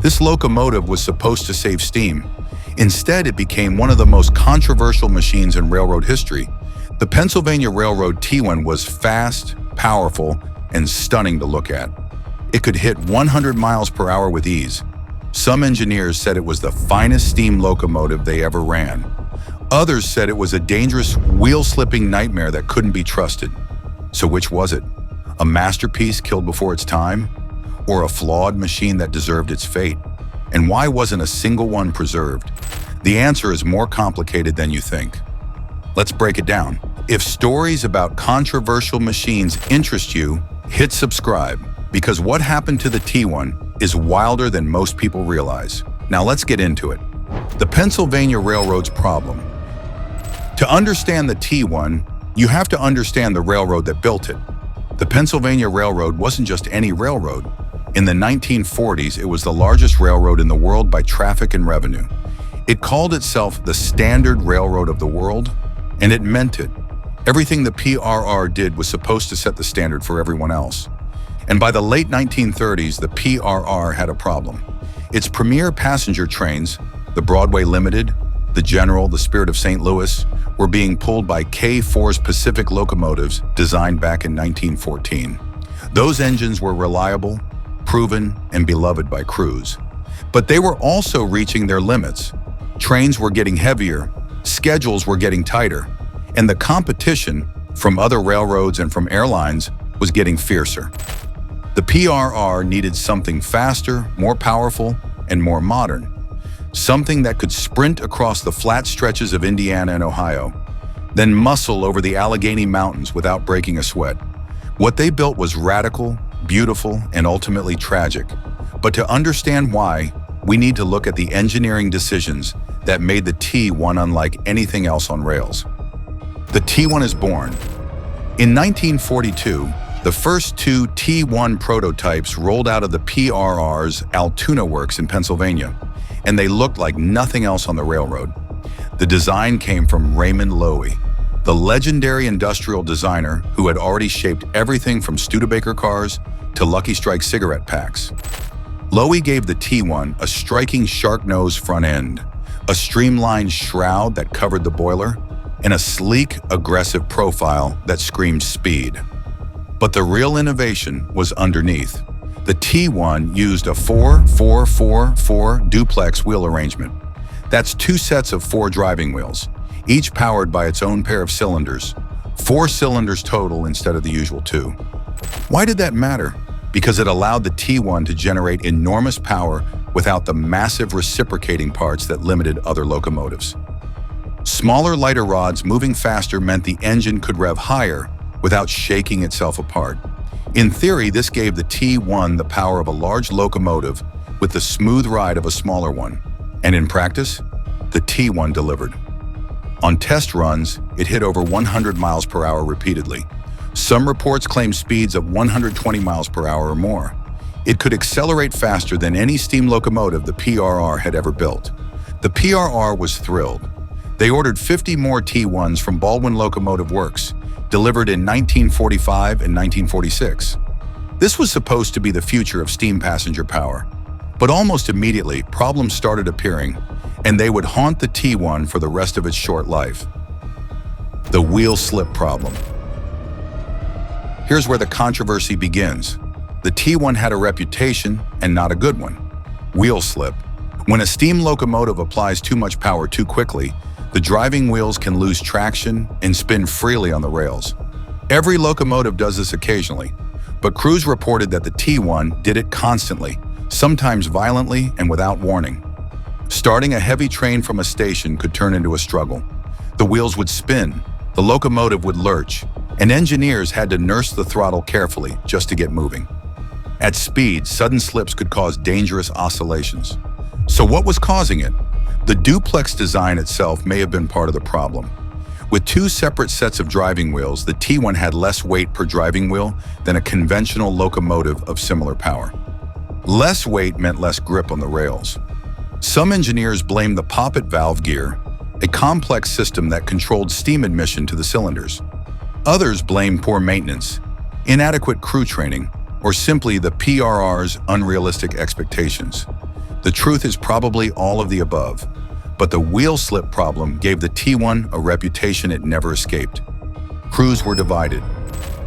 This locomotive was supposed to save steam. Instead, it became one of the most controversial machines in railroad history. The Pennsylvania Railroad T1 was fast, powerful, and stunning to look at. It could hit 100 miles per hour with ease. Some engineers said it was the finest steam locomotive they ever ran. Others said it was a dangerous, wheel-slipping nightmare that couldn't be trusted. So which was it? A masterpiece killed before its time? Or a flawed machine that deserved its fate? And why wasn't a single one preserved? The answer is more complicated than you think. Let's break it down. If stories about controversial machines interest you, hit subscribe, because what happened to the T1 is wilder than most people realize. Now let's get into it. The Pennsylvania Railroad's problem. To understand the T1, you have to understand the railroad that built it. The Pennsylvania Railroad wasn't just any railroad. In the 1940s, it was the largest railroad in the world by traffic and revenue. It called itself the Standard Railroad of the world, and it meant it. Everything the PRR did was supposed to set the standard for everyone else. And by the late 1930s, the PRR had a problem. Its premier passenger trains, the Broadway Limited, the General, the Spirit of St. Louis, were being pulled by K4's Pacific locomotives designed back in 1914. Those engines were reliable, proven, and beloved by crews. But they were also reaching their limits. Trains were getting heavier, schedules were getting tighter, and the competition from other railroads and from airlines was getting fiercer. The PRR needed something faster, more powerful, and more modern. Something that could sprint across the flat stretches of Indiana and Ohio, then muscle over the Allegheny Mountains without breaking a sweat. What they built was radical, beautiful, and ultimately tragic. But to understand why, we need to look at the engineering decisions that made the T1 unlike anything else on rails. The T1 is born. In 1942, the first two T1 prototypes rolled out of the PRR's Altoona Works in Pennsylvania, and they looked like nothing else on the railroad. The design came from Raymond Loewy, the legendary industrial designer who had already shaped everything from Studebaker cars to Lucky Strike cigarette packs. Loewy gave the T1 a striking shark nose front end, a streamlined shroud that covered the boiler, and a sleek, aggressive profile that screamed speed. But the real innovation was underneath. The T1 used a 4-4-4-4 duplex wheel arrangement. That's two sets of 4 driving wheels, each powered by its own pair of cylinders. 4 cylinders total instead of the usual 2. Why did that matter? Because it allowed the T1 to generate enormous power without the massive reciprocating parts that limited other locomotives. Smaller, lighter rods moving faster meant the engine could rev higher without shaking itself apart. In theory, this gave the T1 the power of a large locomotive with the smooth ride of a smaller one. And in practice, the T1 delivered. On test runs, it hit over 100 miles per hour repeatedly. Some reports claim speeds of 120 miles per hour or more. It could accelerate faster than any steam locomotive the PRR had ever built. The PRR was thrilled. They ordered 50 more T1s from Baldwin Locomotive Works, delivered in 1945 and 1946. This was supposed to be the future of steam passenger power. But almost immediately, problems started appearing, and they would haunt the T1 for the rest of its short life. The wheel slip problem. Here's where the controversy begins. The T1 had a reputation, and not a good one. Wheel slip. When a steam locomotive applies too much power too quickly, the driving wheels can lose traction and spin freely on the rails. Every locomotive does this occasionally, but crews reported that the T1 did it constantly, sometimes violently and without warning. Starting a heavy train from a station could turn into a struggle. The wheels would spin, the locomotive would lurch, and engineers had to nurse the throttle carefully just to get moving. At speed, sudden slips could cause dangerous oscillations. So what was causing it? The duplex design itself may have been part of the problem. With 2 separate sets of driving wheels, the T1 had less weight per driving wheel than a conventional locomotive of similar power. Less weight meant less grip on the rails. Some engineers blamed the poppet valve gear, a complex system that controlled steam admission to the cylinders. Others blamed poor maintenance, inadequate crew training, or simply the PRR's unrealistic expectations. The truth is probably all of the above, but the wheel slip problem gave the T1 a reputation it never escaped. Crews were divided.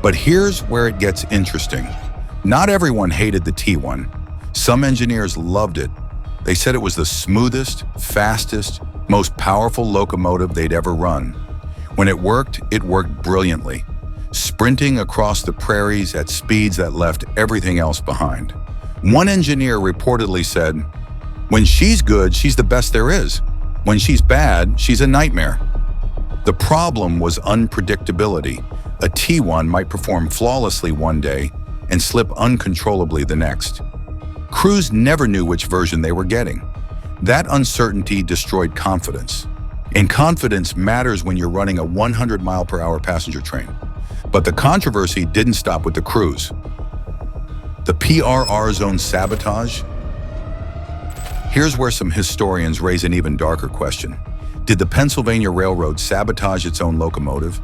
But here's where it gets interesting. Not everyone hated the T1. Some engineers loved it. They said it was the smoothest, fastest, most powerful locomotive they'd ever run. When it worked brilliantly, sprinting across the prairies at speeds that left everything else behind. One engineer reportedly said, "When she's good, she's the best there is. When she's bad, she's a nightmare." The problem was unpredictability. A T1 might perform flawlessly one day and slip uncontrollably the next. Crews never knew which version they were getting. That uncertainty destroyed confidence. And confidence matters when you're running a 100-mile-per-hour passenger train. But the controversy didn't stop with the crews. The PRR zone sabotage? Here's where some historians raise an even darker question. Did the Pennsylvania Railroad sabotage its own locomotive?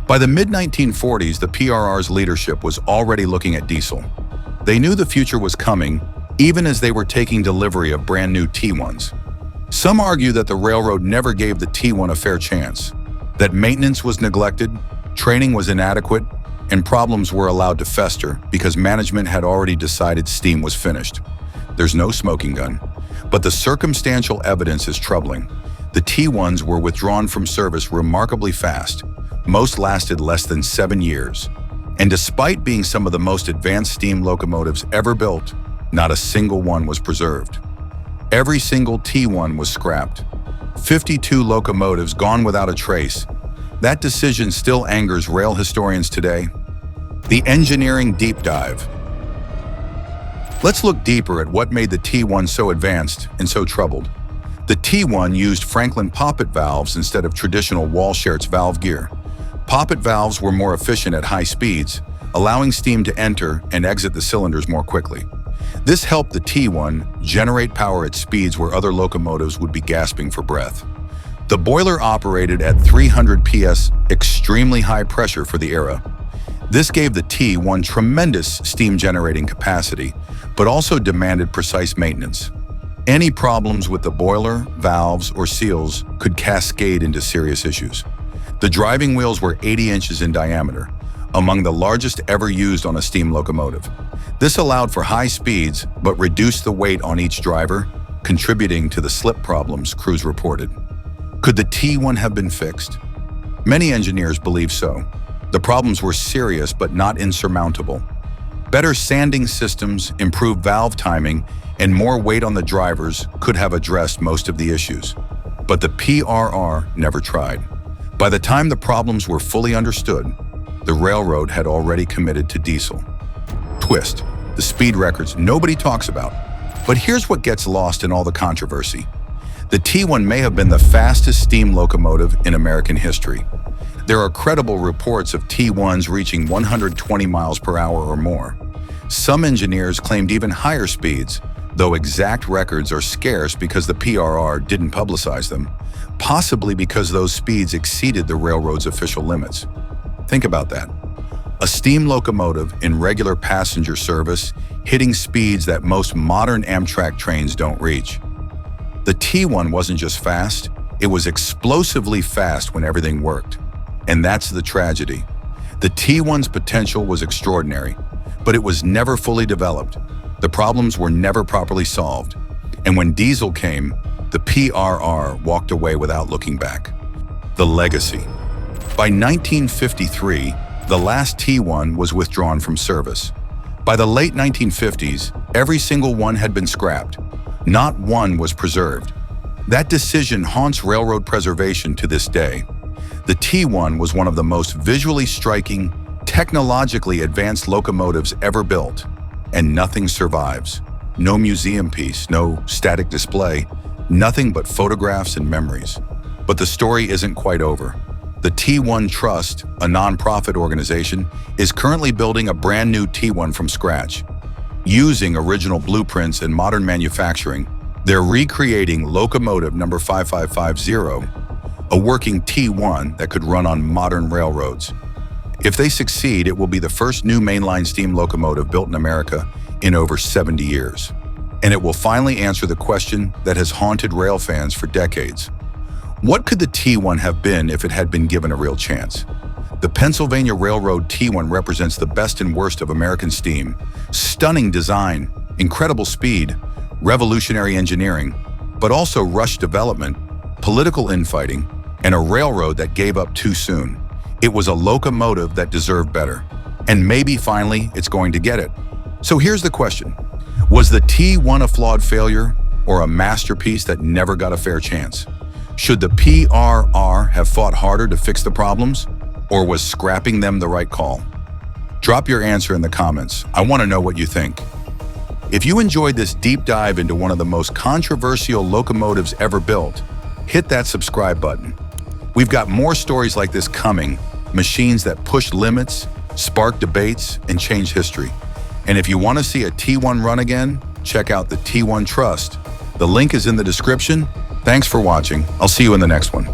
By the mid-1940s, the PRR's leadership was already looking at diesel. They knew the future was coming, even as they were taking delivery of brand new T1s. Some argue that the railroad never gave the T1 a fair chance, that maintenance was neglected, training was inadequate, and problems were allowed to fester because management had already decided steam was finished. There's no smoking gun, but the circumstantial evidence is troubling. The T1s were withdrawn from service remarkably fast. Most lasted less than 7 years. And despite being some of the most advanced steam locomotives ever built, not a single one was preserved. Every single T1 was scrapped. 52 locomotives gone without a trace. That decision still angers rail historians today. The engineering deep dive. Let's look deeper at what made the T1 so advanced and so troubled. The T1 used Franklin poppet valves instead of traditional Walschaerts valve gear. Poppet valves were more efficient at high speeds, allowing steam to enter and exit the cylinders more quickly. This helped the T1 generate power at speeds where other locomotives would be gasping for breath. The boiler operated at 300 PS, extremely high pressure for the era. This gave the T1 tremendous steam generating capacity, but also demanded precise maintenance. Any problems with the boiler, valves, or seals could cascade into serious issues. The driving wheels were 80 inches in diameter, among the largest ever used on a steam locomotive. This allowed for high speeds, but reduced the weight on each driver, contributing to the slip problems crews reported. Could the T1 have been fixed? Many engineers believe so. The problems were serious but not insurmountable. Better sanding systems, improved valve timing, and more weight on the drivers could have addressed most of the issues. But the PRR never tried. By the time the problems were fully understood, the railroad had already committed to diesel. Twist, the speed records nobody talks about. But here's what gets lost in all the controversy. The T1 may have been the fastest steam locomotive in American history. There are credible reports of T1s reaching 120 miles per hour or more. Some engineers claimed even higher speeds, though exact records are scarce because the PRR didn't publicize them, possibly because those speeds exceeded the railroad's official limits. Think about that. A steam locomotive in regular passenger service hitting speeds that most modern Amtrak trains don't reach. The T1 wasn't just fast, it was explosively fast when everything worked. And that's the tragedy. The T1's potential was extraordinary, but it was never fully developed. The problems were never properly solved. And when diesel came, the PRR walked away without looking back. The legacy. By 1953, the last T1 was withdrawn from service. By the late 1950s, every single one had been scrapped. Not one was preserved. That decision haunts railroad preservation to this day. The T1 was one of the most visually striking, technologically advanced locomotives ever built, and nothing survives. No museum piece, no static display, nothing but photographs and memories. But the story isn't quite over. The T1 Trust, a nonprofit organization, is currently building a brand new T1 from scratch. Using original blueprints and modern manufacturing, they're recreating locomotive number 5550, a working T1 that could run on modern railroads. If they succeed, it will be the first new mainline steam locomotive built in America in over 70 years. and it will finally answer the question that has haunted rail fans for decades. What could the T1 have been if it had been given a real chance? The Pennsylvania Railroad T1 represents the best and worst of American steam. Stunning design, incredible speed, revolutionary engineering, but also rushed development, political infighting, and a railroad that gave up too soon. It was a locomotive that deserved better. And maybe finally it's going to get it. So here's the question. Was the T1 a flawed failure or a masterpiece that never got a fair chance? Should the PRR have fought harder to fix the problems, or was scrapping them the right call? Drop your answer in the comments. I want to know what you think. If you enjoyed this deep dive into one of the most controversial locomotives ever built, hit that subscribe button. We've got more stories like this coming, machines that push limits, spark debates, and change history. And if you want to see a T1 run again, check out the T1 Trust. The link is in the description. Thanks for watching. I'll see you in the next one.